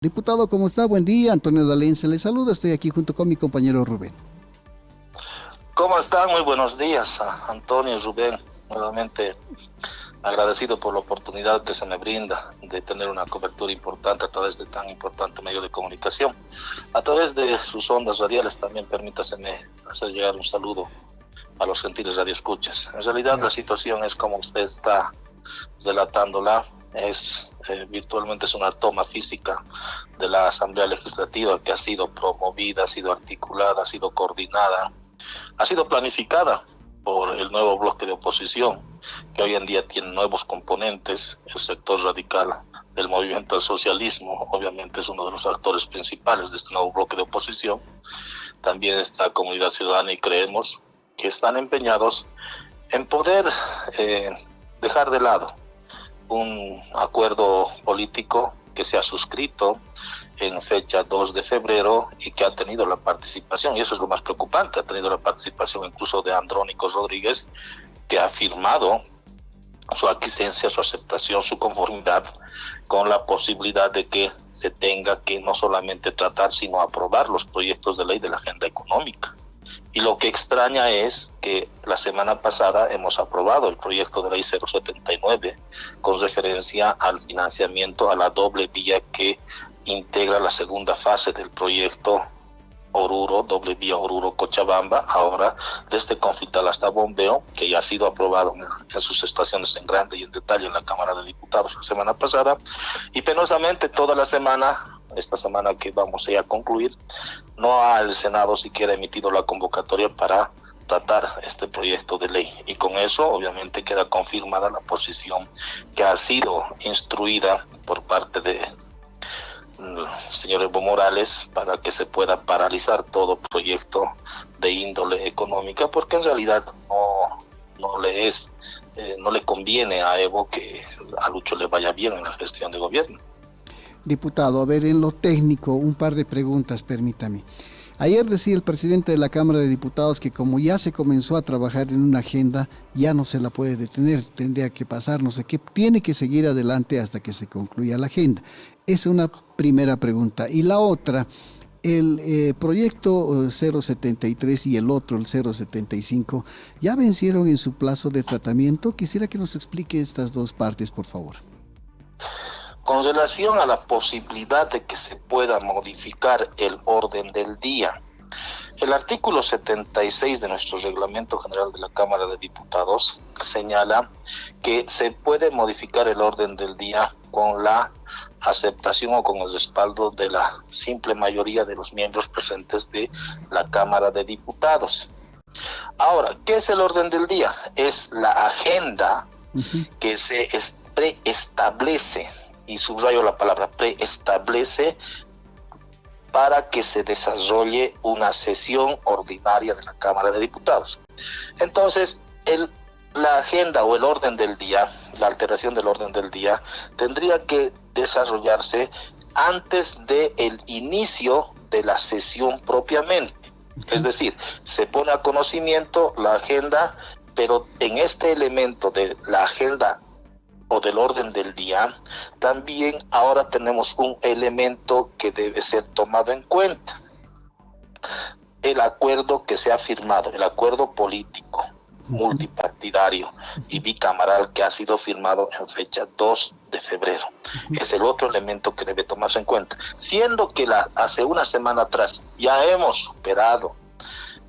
Diputado, ¿cómo está? Buen día. Antonio Dalense le saluda. Estoy aquí junto con mi compañero Rubén. ¿Cómo están? Muy buenos días, Antonio y Rubén. Nuevamente agradecido por la oportunidad que se me brinda de tener una cobertura importante a través de tan importante medio de comunicación. A través de sus ondas radiales también permítaseme hacer llegar un saludo a los gentiles radioescuchas. En realidad Gracias. La situación es como usted está relatándola, virtualmente es una toma física de la Asamblea Legislativa que ha sido promovida, ha sido articulada, ha sido coordinada, ha sido planificada por el nuevo bloque de oposición, que hoy en día tiene nuevos componentes. El sector radical del movimiento al socialismo obviamente es uno de los actores principales de este nuevo bloque de oposición. También está Comunidad Ciudadana y Creemos, que están empeñados en poder dejar de lado un acuerdo político que se ha suscrito en fecha 2 de febrero y que ha tenido la participación, y eso es lo más preocupante, ha tenido la participación incluso de Andrónico Rodríguez, que ha firmado su aquiescencia, su aceptación, su conformidad con la posibilidad de que se tenga que no solamente tratar, sino aprobar los proyectos de ley de la agenda económica. Y lo que extraña es que la semana pasada hemos aprobado el proyecto de ley 079 con referencia al financiamiento a la doble vía que integra la segunda fase del proyecto Oruro, doble vía Oruro-Cochabamba, ahora desde Confital hasta Bombeo, que ya ha sido aprobado en sus estaciones en grande y en detalle en la Cámara de Diputados la semana pasada, y penosamente toda la semana, esta semana que vamos a concluir, no ha el Senado siquiera emitido la convocatoria para tratar este proyecto de ley, y con eso obviamente queda confirmada la posición que ha sido instruida por parte de señor Evo Morales para que se pueda paralizar todo proyecto de índole económica, porque en realidad no le conviene a Evo que a Lucho le vaya bien en la gestión de gobierno. Diputado, a ver, en lo técnico, un par de preguntas, permítame. Ayer decía el presidente de la Cámara de Diputados que como ya se comenzó a trabajar en una agenda, ya no se la puede detener, tendría que pasar, no sé qué, tiene que seguir adelante hasta que se concluya la agenda. Esa es una primera pregunta. Y la otra, el proyecto 073 y el otro, el 075, ¿ya vencieron en su plazo de tratamiento? Quisiera que nos explique estas dos partes, por favor. Con relación a la posibilidad de que se pueda modificar el orden del día, el artículo 76 de nuestro Reglamento General de la Cámara de Diputados señala que se puede modificar el orden del día con la aceptación o con el respaldo de la simple mayoría de los miembros presentes de la Cámara de Diputados. Ahora, ¿qué es el orden del día? Es la agenda que se preestablece, y subrayo la palabra preestablece, para que se desarrolle una sesión ordinaria de la Cámara de Diputados. Entonces, la agenda o el orden del día, la alteración del orden del día, tendría que desarrollarse antes del inicio de la sesión propiamente. Es decir, se pone a conocimiento la agenda, pero en este elemento de la agenda o del orden del día, también ahora tenemos un elemento que debe ser tomado en cuenta: el acuerdo que se ha firmado, el acuerdo político multipartidario y bicameral que ha sido firmado en fecha 2 de febrero. Es el otro elemento que debe tomarse en cuenta, siendo que hace una semana atrás ya hemos superado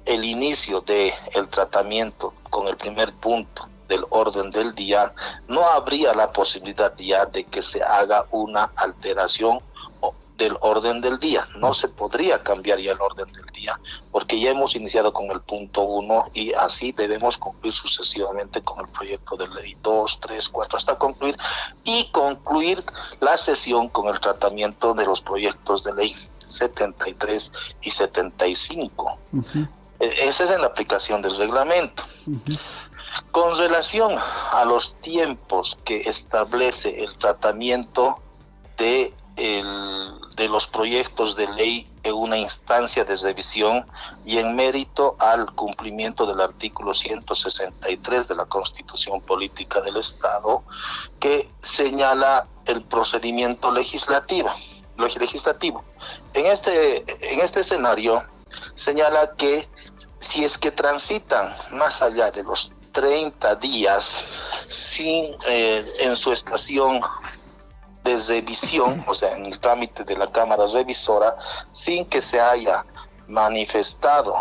el inicio del tratamiento con el primer punto del orden del día. No habría la posibilidad ya de que se haga una alteración del orden del día. No se podría cambiar ya el orden del día, porque ya hemos iniciado con el punto 1 y así debemos concluir sucesivamente con el proyecto de ley 2, 3, 4, hasta concluir la sesión con el tratamiento de los proyectos de ley 73 y 75. Esa es en la aplicación del reglamento. Con relación a los tiempos que establece el tratamiento de los proyectos de ley en una instancia de revisión y en mérito al cumplimiento del artículo 163 de la Constitución Política del Estado, que señala el procedimiento legislativo. legislativo. En este escenario señala que si es que transitan más allá de los 30 días sin en su estación de revisión, o sea, en el trámite de la Cámara Revisora, sin que se haya manifestado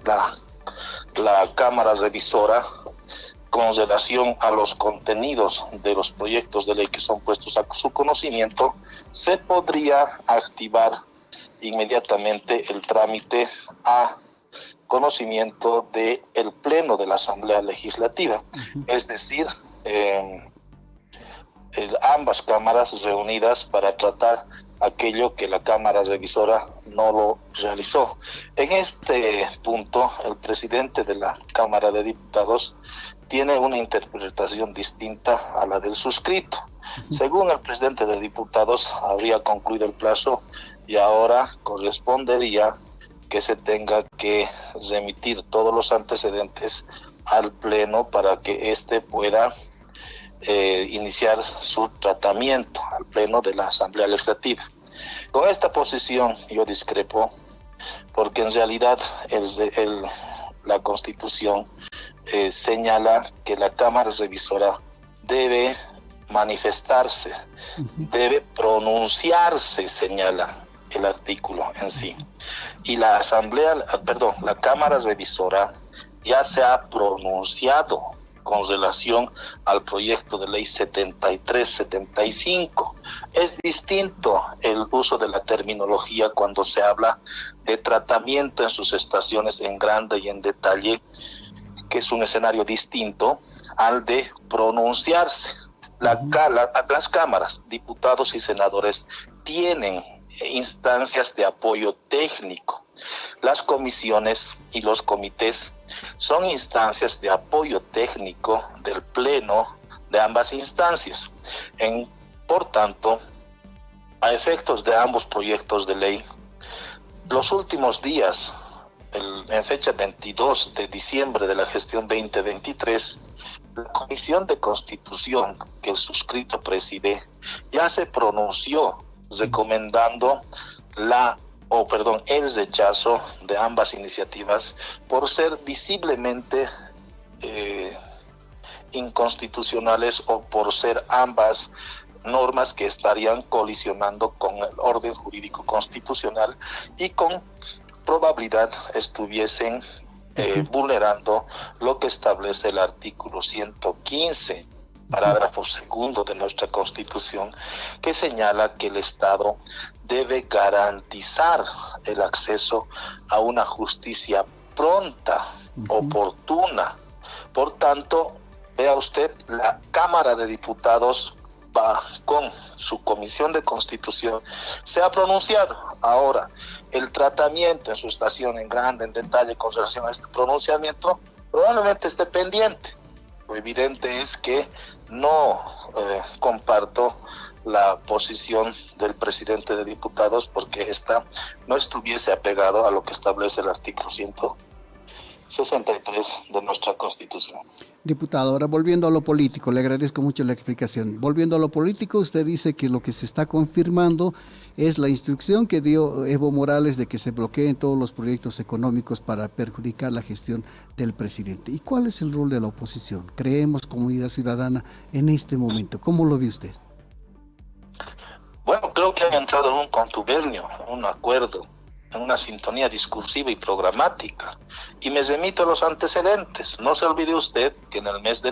la Cámara Revisora con relación a los contenidos de los proyectos de ley que son puestos a su conocimiento, se podría activar inmediatamente el trámite a conocimiento del Pleno de la Asamblea Legislativa, es decir, ambas cámaras reunidas para tratar aquello que la Cámara Revisora no lo realizó. En este punto, el presidente de la Cámara de Diputados tiene una interpretación distinta a la del suscrito. Según el presidente de Diputados, habría concluido el plazo y ahora correspondería que se tenga que remitir todos los antecedentes al Pleno para que éste pueda iniciar su tratamiento al Pleno de la Asamblea Legislativa. Con esta posición yo discrepo, porque en realidad la Constitución señala que la Cámara Revisora debe manifestarse, debe pronunciarse, señala el artículo en sí. Y la Cámara Revisora ya se ha pronunciado con relación al proyecto de ley 73-75. Es distinto el uso de la terminología cuando se habla de tratamiento en sus estaciones en grande y en detalle, que es un escenario distinto al de pronunciarse. Las cámaras, diputados y senadores, tienen instancias de apoyo técnico. Las comisiones y los comités son instancias de apoyo técnico del Pleno de ambas instancias. Por tanto, a efectos de ambos proyectos de ley, los últimos días, en fecha 22 de diciembre de la gestión 2023, la Comisión de Constitución, que el suscrito preside, ya se pronunció recomendando el rechazo de ambas iniciativas por ser visiblemente inconstitucionales o por ser ambas normas que estarían colisionando con el orden jurídico constitucional y con probabilidad estuviesen vulnerando lo que establece el artículo 115, parágrafo segundo de nuestra Constitución, que señala que el Estado debe garantizar el acceso a una justicia pronta, oportuna. Por tanto, vea usted, la Cámara de Diputados va con su Comisión de Constitución, se ha pronunciado. Ahora, el tratamiento en su estación en grande, en detalle, con relación a este pronunciamiento, probablemente esté pendiente. Lo evidente es que no comparto la posición del presidente de Diputados porque ésta no estuviese apegado a lo que establece el artículo 163 de nuestra Constitución. Diputado, ahora volviendo a lo político, le agradezco mucho la explicación. Volviendo a lo político, usted dice que lo que se está confirmando es la instrucción que dio Evo Morales de que se bloqueen todos los proyectos económicos para perjudicar la gestión del presidente. ¿Y cuál es el rol de la oposición? Creemos, Comunidad Ciudadana, en este momento. ¿Cómo lo ve usted? Bueno, creo que han entrado en un contubernio, en un acuerdo, en una sintonía discursiva y programática. Y me remito a los antecedentes. No se olvide usted que en el mes de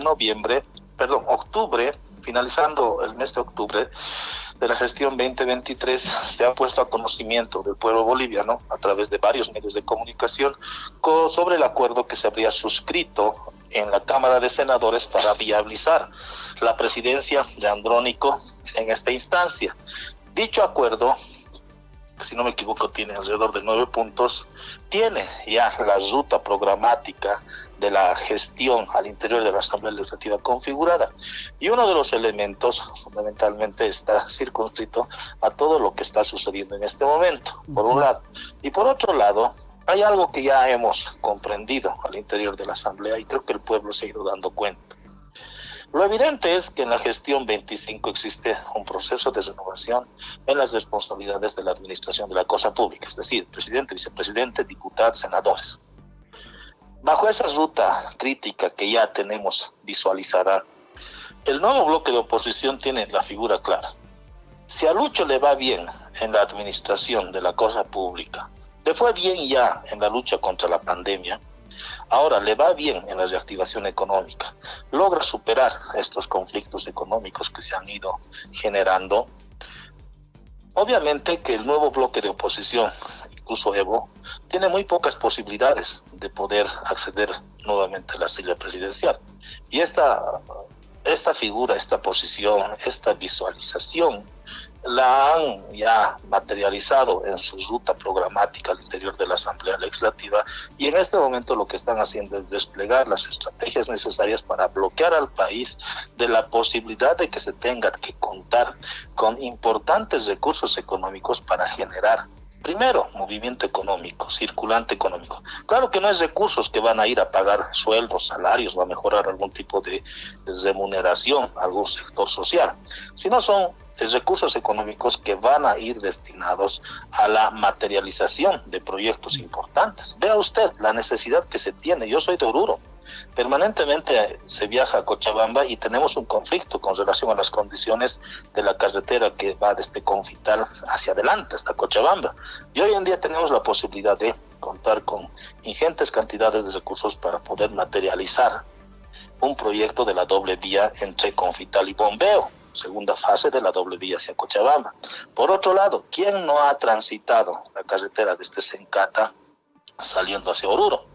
octubre, finalizando el mes de octubre de la gestión 2023, se ha puesto a conocimiento del pueblo boliviano, a través de varios medios de comunicación, sobre el acuerdo que se habría suscrito en la Cámara de Senadores para viabilizar la presidencia de Andrónico en esta instancia. Dicho acuerdo, si no me equivoco, tiene alrededor de 9 puntos, tiene ya la ruta programática de la gestión al interior de la Asamblea Legislativa configurada. Y uno de los elementos fundamentalmente está circunscrito a todo lo que está sucediendo en este momento, por un lado. Y por otro lado, hay algo que ya hemos comprendido al interior de la Asamblea y creo que el pueblo se ha ido dando cuenta. Lo evidente es que en la gestión 25 existe un proceso de renovación en las responsabilidades de la administración de la cosa pública, es decir, presidente, vicepresidente, diputados, senadores. Bajo esa ruta crítica que ya tenemos visualizada, el nuevo bloque de oposición tiene la figura clara. Si a Lucho le va bien en la administración de la cosa pública, le fue bien ya en la lucha contra la pandemia, ahora le va bien en la reactivación económica, logra superar estos conflictos económicos que se han ido generando, obviamente que el nuevo bloque de oposición, incluso Evo, tiene muy pocas posibilidades de poder acceder nuevamente a la silla presidencial. Y esta figura, esta posición, esta visualización, la han ya materializado en su ruta programática al interior de la Asamblea Legislativa, y en este momento lo que están haciendo es desplegar las estrategias necesarias para bloquear al país de la posibilidad de que se tenga que contar con importantes recursos económicos para generar, primero, movimiento económico, circulante económico. Claro que no es recursos que van a ir a pagar sueldos, salarios o a mejorar algún tipo de remuneración a algún sector social, sino son recursos económicos que van a ir destinados a la materialización de proyectos importantes. Vea usted la necesidad que se tiene. Yo soy de Oruro. Permanentemente se viaja a Cochabamba y tenemos un conflicto con relación a las condiciones de la carretera que va desde Confital hacia adelante hasta Cochabamba. Y hoy en día tenemos la posibilidad de contar con ingentes cantidades de recursos para poder materializar un proyecto de la doble vía entre Confital y Bombeo, segunda fase de la doble vía hacia Cochabamba. Por otro lado, ¿quién no ha transitado la carretera desde Sencata saliendo hacia Oruro?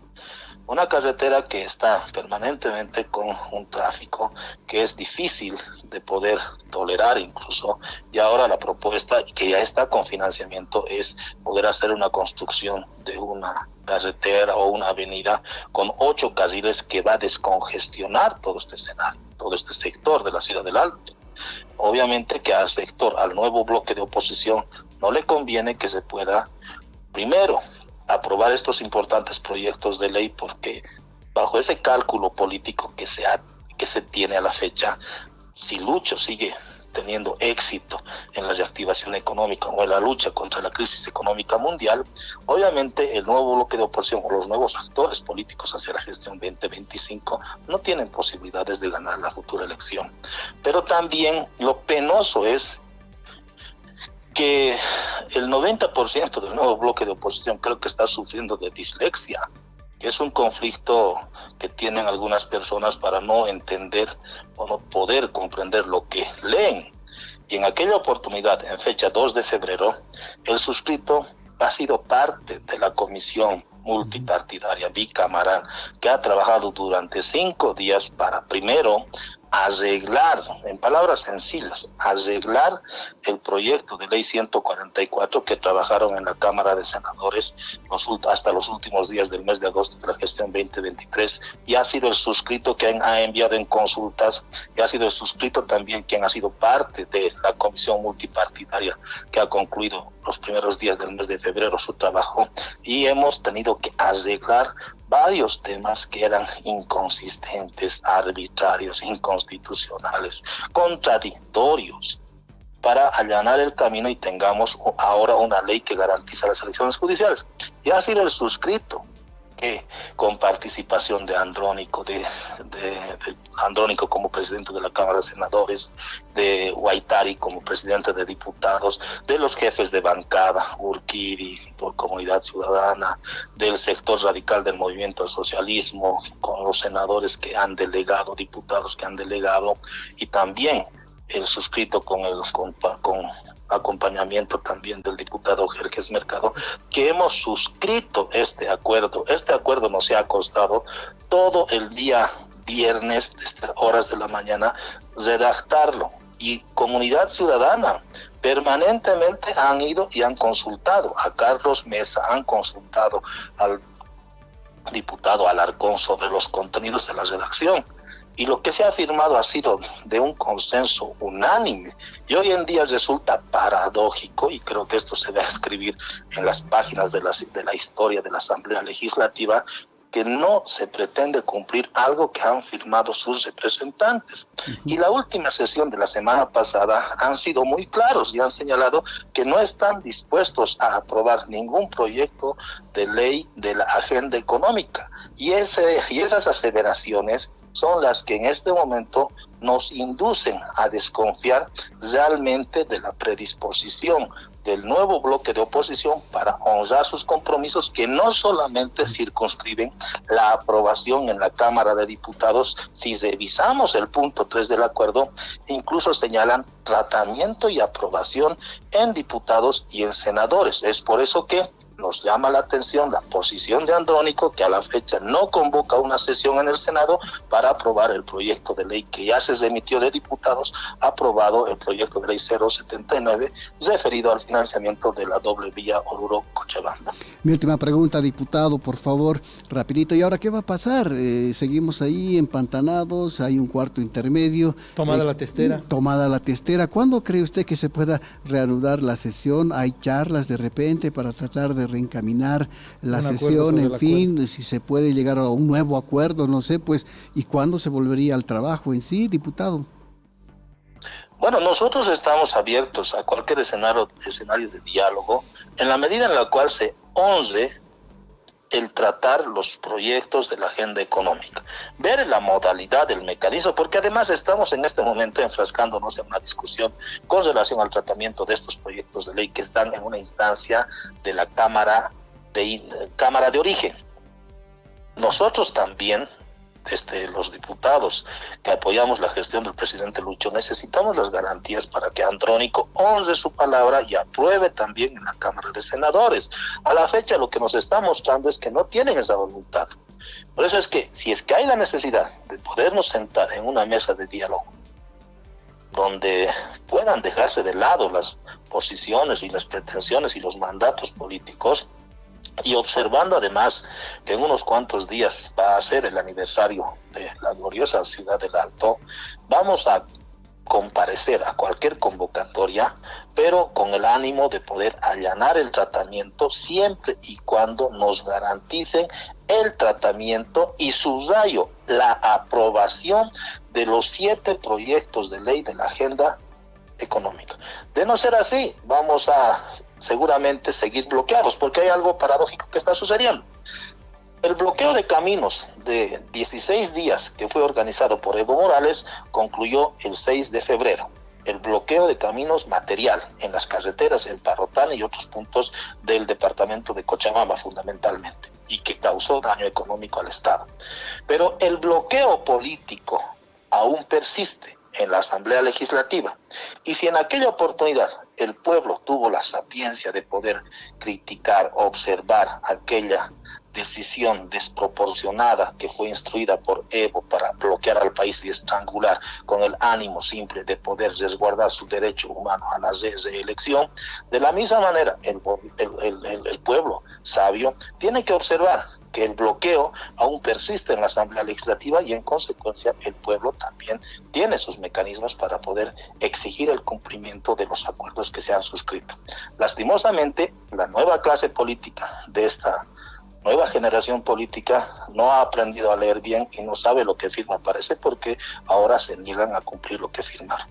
Una carretera que está permanentemente con un tráfico que es difícil de poder tolerar incluso, y ahora la propuesta, que ya está con financiamiento, es poder hacer una construcción de una carretera o una avenida con 8 carriles que va a descongestionar todo este escenario, todo este sector de la Ciudad del Alto. Obviamente que al sector, al nuevo bloque de oposición, no le conviene que se pueda, primero, aprobar estos importantes proyectos de ley, porque bajo ese cálculo político que se tiene a la fecha, si Lucho sigue teniendo éxito en la reactivación económica o en la lucha contra la crisis económica mundial, obviamente el nuevo bloque de oposición o los nuevos actores políticos hacia la gestión 2025 no tienen posibilidades de ganar la futura elección. Pero también lo penoso es que el 90% del nuevo bloque de oposición creo que está sufriendo de dislexia, que es un conflicto que tienen algunas personas para no entender o no poder comprender lo que leen. Y en aquella oportunidad, en fecha 2 de febrero, el suscrito ha sido parte de la comisión multipartidaria bicameral que ha trabajado durante 5 días para, primero, arreglar, en palabras sencillas, arreglar el proyecto de ley 144 que trabajaron en la Cámara de Senadores hasta los últimos días del mes de agosto de la gestión 2023, y ha sido el suscrito quien ha enviado en consultas, y ha sido el suscrito también quien ha sido parte de la comisión multipartidaria que ha concluido los primeros días del mes de febrero su trabajo, y hemos tenido que arreglar varios temas que eran inconsistentes, arbitrarios, inconstitucionales, contradictorios, para allanar el camino y tengamos ahora una ley que garantiza las elecciones judiciales. Y ha sido el suscrito que, con participación de Andrónico, de Andrónico como presidente de la Cámara de Senadores, de Guaitari como presidente de diputados, de los jefes de bancada, Urquidi por Comunidad Ciudadana, del sector radical del movimiento al socialismo, con los senadores que han delegado, diputados que han delegado, y también el suscrito con acompañamiento también del diputado Jerjes Mercado, que hemos suscrito este acuerdo. Este acuerdo nos ha costado todo el día viernes, desde horas de la mañana, redactarlo. Y Comunidad Ciudadana permanentemente han ido y han consultado a Carlos Mesa, han consultado al diputado Alarcón sobre los contenidos de la redacción. Y lo que se ha firmado ha sido de un consenso unánime. Y hoy en día resulta paradójico, y creo que esto se va a escribir en las páginas de la historia de la Asamblea Legislativa, que no se pretende cumplir algo que han firmado sus representantes. Y la última sesión de la semana pasada han sido muy claros y han señalado que no están dispuestos a aprobar ningún proyecto de ley de la agenda económica. Y esas aseveraciones son las que en este momento nos inducen a desconfiar realmente de la predisposición del nuevo bloque de oposición para honrar sus compromisos, que no solamente circunscriben la aprobación en la Cámara de Diputados. Si revisamos el punto 3 del acuerdo, incluso señalan tratamiento y aprobación en diputados y en senadores. Es por eso que nos llama la atención la posición de Andrónico, que a la fecha no convoca una sesión en el Senado para aprobar el proyecto de ley que ya se remitió de diputados, aprobado el proyecto de ley 079, referido al financiamiento de la doble vía Oruro-Cochabamba. Mi última pregunta, diputado, por favor, rapidito. ¿Y ahora qué va a pasar? Seguimos ahí empantanados, hay un cuarto intermedio. Tomada la testera. Tomada la testera. ¿Cuándo cree usted que se pueda reanudar la sesión? ¿Hay charlas de repente para tratar de reencaminar la sesión, en fin, si se puede llegar a un nuevo acuerdo, no sé, pues, y cuándo se volvería al trabajo en sí, diputado? Bueno, nosotros estamos abiertos a cualquier escenario de diálogo, en la medida en la cual se honre el tratar los proyectos de la agenda económica, ver la modalidad del mecanismo, porque además estamos en este momento enfrascándonos en una discusión con relación al tratamiento de estos proyectos de ley que están en una instancia de la Cámara de origen. Nosotros también, los diputados que apoyamos la gestión del presidente Lucho, necesitamos las garantías para que Andrónico honre su palabra y apruebe también en la Cámara de Senadores. A la fecha lo que nos está mostrando es que no tienen esa voluntad. Por eso es que, si es que hay la necesidad de podernos sentar en una mesa de diálogo donde puedan dejarse de lado las posiciones y las pretensiones y los mandatos políticos, y observando además que en unos cuantos días va a ser el aniversario de la gloriosa ciudad del Alto, vamos a comparecer a cualquier convocatoria, pero con el ánimo de poder allanar el tratamiento siempre y cuando nos garanticen el tratamiento y subrayo la aprobación de los 7 proyectos de ley de la agenda económica. De no ser así, vamos a seguramente seguir bloqueados, porque hay algo paradójico que está sucediendo. El bloqueo de caminos de 16 días que fue organizado por Evo Morales concluyó el 6 de febrero. El bloqueo de caminos material en las carreteras, en Parrotana y otros puntos del departamento de Cochabamba fundamentalmente, y que causó daño económico al Estado. Pero el bloqueo político aún persiste en la Asamblea Legislativa. Y si en aquella oportunidad el pueblo tuvo la sapiencia de poder criticar, observar aquella decisión desproporcionada que fue instruida por Evo para bloquear al país y estrangular con el ánimo simple de poder resguardar su derecho humano a la reelección, de la misma manera el pueblo sabio tiene que observar que el bloqueo aún persiste en la Asamblea Legislativa y en consecuencia el pueblo también tiene sus mecanismos para poder exigir el cumplimiento de los acuerdos que se han suscrito. Lastimosamente, la nueva clase política de esta nueva generación política no ha aprendido a leer bien y no sabe lo que firma, parece, porque ahora se niegan a cumplir lo que firmaron.